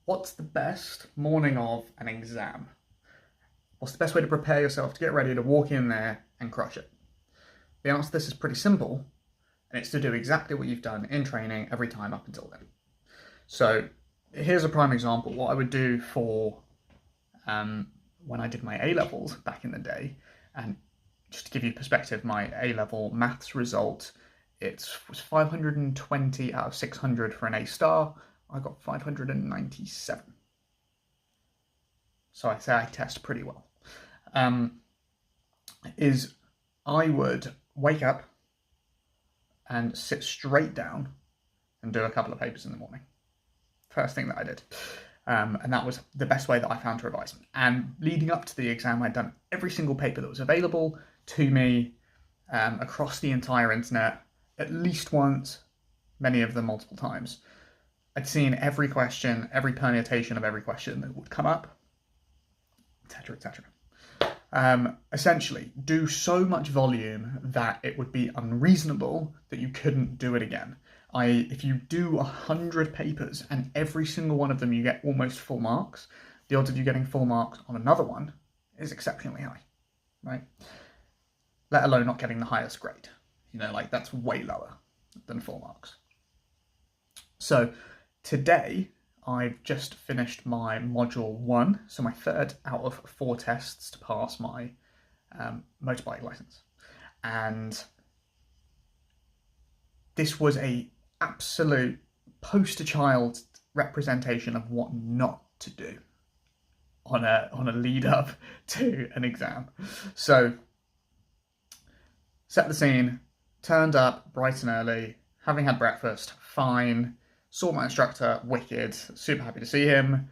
What's the best morning of an exam? What's the best way to prepare yourself to get ready to walk in there and crush it? The answer to this is pretty simple, and it's to do exactly what you've done in training every time up until then. So here's a prime example. What I would do for when I did my A-levels back in the day, and just to give you perspective, my A-level maths result, it was 520 out of 600 for an A star. I got 597. So I say I test pretty well. Is I would wake up and sit straight down and do a couple of papers in the morning. First thing that I did. And that was the best way that I found to revise. And leading up to the exam, I'd done every single paper that was available to me across the entire internet, at least once, many of them multiple times. I'd seen every question, every permutation of every question that would come up, etc., etc. Essentially, do so much volume that it would be unreasonable that you couldn't do it again. If you do 100 papers and every single one of them you get almost full marks, the odds of you getting full marks on another one is exceptionally high, right? Let alone not getting the highest grade. That's way lower than full marks. So today, I've just finished my module 1, so my third out of 4 tests to pass my motorbike license. And this was a absolute poster child representation of what not to do on a lead up to an exam. So, set the scene, turned up bright and early, having had breakfast, fine, saw my instructor, wicked, super happy to see him,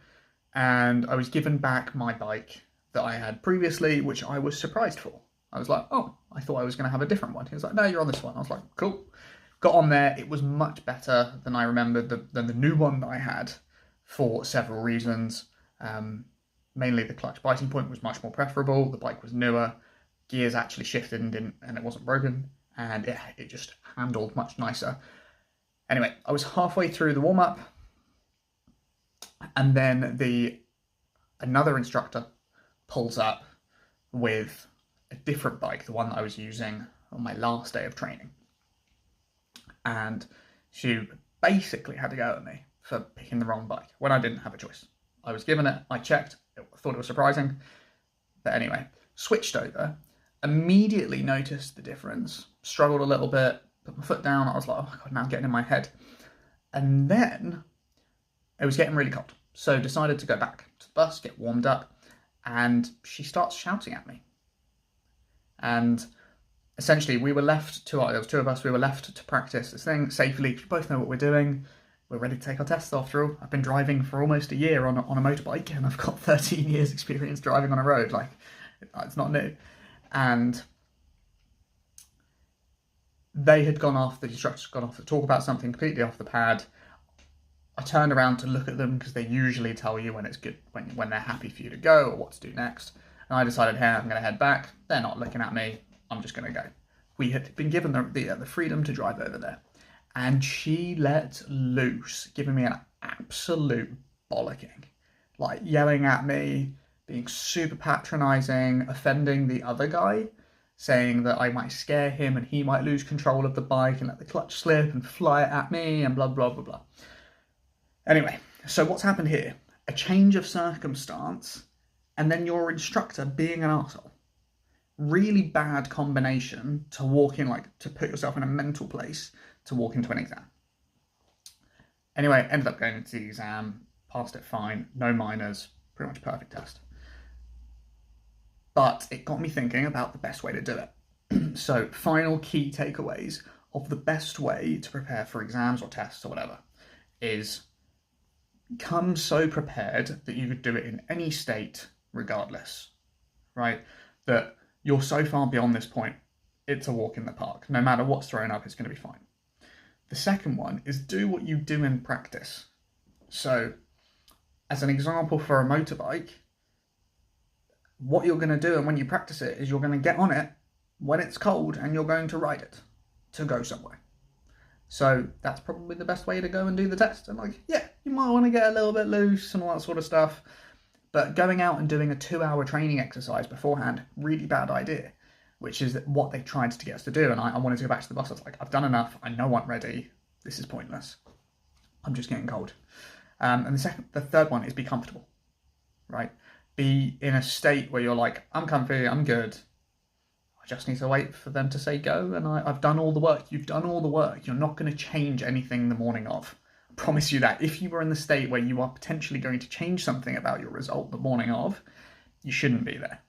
and I was given back my bike that I had previously, which I was surprised for. I was like, oh, I thought I was going to have a different one. He was like, no, you're on this one. I was like, cool. Got on there. It was much better than I remembered than the new one that I had for several reasons. Mainly the clutch biting point was much more preferable. The bike was newer. Gears actually shifted and it wasn't broken. And it just handled much nicer. Anyway, I was halfway through the warm-up, and then another instructor pulls up with a different bike, the one that I was using on my last day of training. And she basically had to go at me for picking the wrong bike when I didn't have a choice. I was given it, I checked, I thought it was surprising. But anyway, switched over, immediately noticed the difference, struggled a little bit, put my foot down. I was like, oh my God, now I'm getting in my head. And then it was getting really cold. So decided to go back to the bus, get warmed up, and she starts shouting at me. And essentially there was 2 of us, we were left to practice this thing safely. We both know what we're doing. We're ready to take our tests after all. I've been driving for almost a year on a motorbike, and I've got 13 years experience driving on a road. It's not new. And the instructors had gone off to talk about something completely off the pad. I turned around to look at them because they usually tell you when it's good, when they're happy for you to go or what to do next. And I decided, hey, I'm going to head back. They're not looking at me. I'm just going to go. We had been given the freedom to drive over there. And she let loose, giving me an absolute bollocking. Yelling at me, being super patronising, offending the other guy, saying that I might scare him and he might lose control of the bike and let the clutch slip and fly it at me and blah, blah, blah, blah. Anyway, so what's happened here? A change of circumstance and then your instructor being an arsehole. Really bad combination to walk in, to put yourself in a mental place to walk into an exam. Anyway, ended up going into the exam, passed it fine, no minors, pretty much perfect test. But it got me thinking about the best way to do it. So, final key takeaways of the best way to prepare for exams or tests or whatever is come so prepared that you could do it in any state regardless, right? That you're so far beyond this point, it's a walk in the park. No matter what's thrown up, it's going to be fine. The second one is do what you do in practice. So, as an example for a motorbike, what you're going to do and when you practice it is you're going to get on it when it's cold and you're going to ride it to go somewhere. So that's probably the best way to go and do the test. And you might want to get a little bit loose and all that sort of stuff. But going out and doing a 2-hour training exercise beforehand, really bad idea, which is what they tried to get us to do. And I wanted to go back to the boss. I was like, I've done enough. I know I'm ready. This is pointless. I'm just getting cold. And the third one is be comfortable, right? Be in a state where you're like, I'm comfy, I'm good. I just need to wait for them to say go, and I've done all the work. You've done all the work. You're not going to change anything the morning of. I promise you that. If you were in the state where you are potentially going to change something about your result the morning of, you shouldn't be there,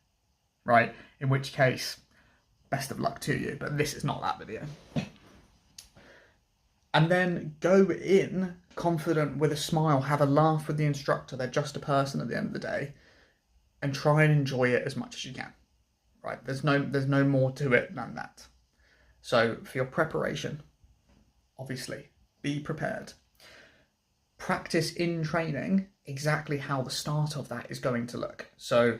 right? In which case, best of luck to you, but this is not that video. And then go in confident with a smile, have a laugh with the instructor. They're just a person at the end of the day, and try and enjoy it as much as you can. Right, there's no more to it than that. So for your preparation, obviously, be prepared. Practice in training exactly how the start of that is going to look. So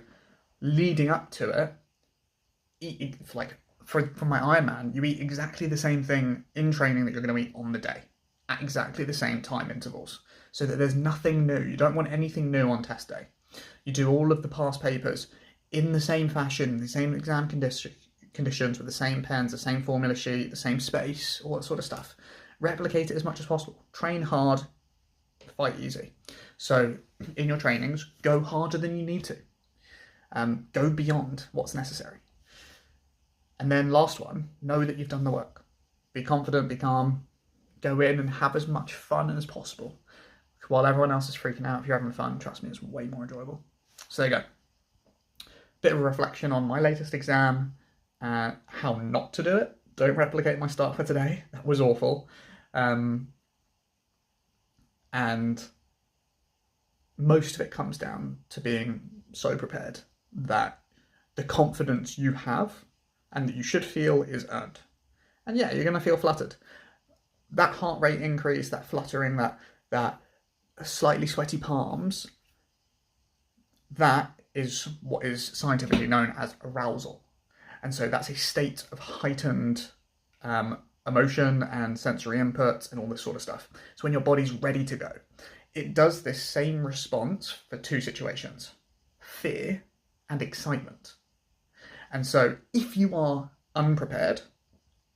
leading up to it, for my Ironman, you eat exactly the same thing in training that you're going to eat on the day, at exactly the same time intervals, so that there's nothing new. You don't want anything new on test day. You do all of the past papers in the same fashion, the same exam conditions, with the same pens, the same formula sheet, the same space, all that sort of stuff. Replicate it as much as possible. Train hard, fight easy. So in your trainings, go harder than you need to. Go beyond what's necessary. And then last one, know that you've done the work. Be confident, be calm, go in and have as much fun as possible. While everyone else is freaking out, if you're having fun, trust me, it's way more enjoyable. So there you go. Bit of a reflection on my latest exam, how not to do it. Don't replicate my start for today. That was awful. And most of it comes down to being so prepared that the confidence you have and that you should feel is earned. And yeah, you're going to feel fluttered. That heart rate increase, that fluttering, that slightly sweaty palms, that is what is scientifically known as arousal. And so that's a state of heightened emotion and sensory input and all this sort of stuff. So when your body's ready to go, it does this same response for two situations: fear and excitement. And so if you are unprepared,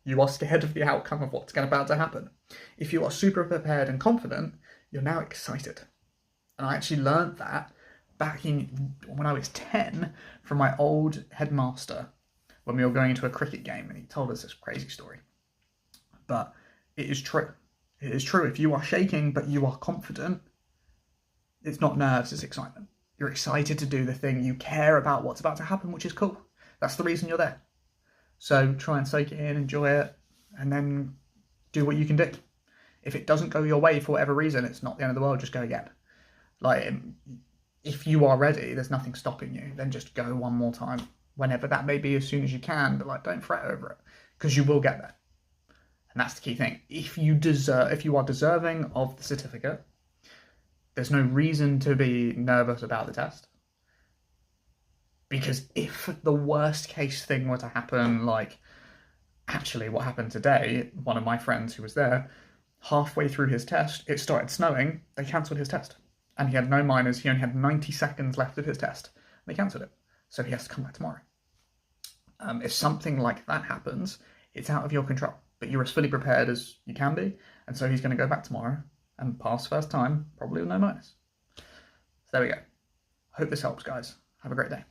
you are scared of the outcome of what's about to happen. If you are super prepared and confident, you're now excited. And I actually learned that back when I was 10 from my old headmaster when we were going into a cricket game, and he told us this crazy story. But it is true. It is true. If you are shaking but you are confident, it's not nerves, it's excitement. You're excited to do the thing. You care about what's about to happen, which is cool. That's the reason you're there. So try and soak it in, enjoy it, and then do what you can do. If it doesn't go your way for whatever reason, it's not the end of the world. Just go again. Like, if you are ready, there's nothing stopping you. Then just go one more time, whenever that may be, as soon as you can. But don't fret over it, because you will get there. And that's the key thing. If you are deserving of the certificate, there's no reason to be nervous about the test. Because if the worst case thing were to happen, like actually what happened today, one of my friends who was there, halfway through his test, it started snowing, they cancelled his test. And he had no minors, he only had 90 seconds left of his test. They cancelled it. So he has to come back tomorrow. If something like that happens, it's out of your control. But you're as fully prepared as you can be. And so he's going to go back tomorrow and pass first time, probably with no minus. So there we go. Hope this helps, guys. Have a great day.